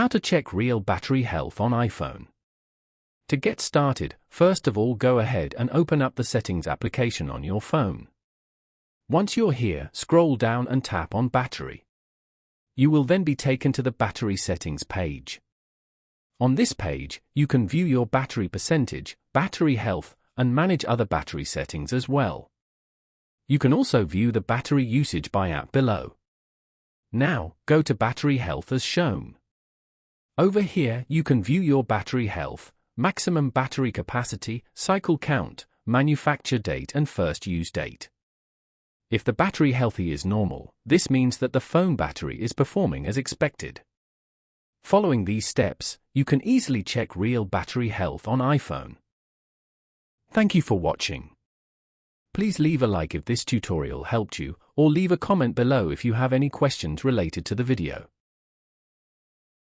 How to check real battery health on iPhone. To get started, first of all go ahead and open up the Settings application on your phone. Once you're here, scroll down and tap on Battery. You will then be taken to the Battery Settings page. On this page, you can view your battery percentage, battery health, and manage other battery settings as well. You can also view the battery usage by app below. Now, go to Battery Health as shown. Over here, you can view your battery health, maximum battery capacity, cycle count, manufacture date and first use date. If the battery health is normal, this means that the phone battery is performing as expected. Following these steps, you can easily check real battery health on iPhone. Thank you for watching. Please leave a like if this tutorial helped you, or leave a comment below if you have any questions related to the video.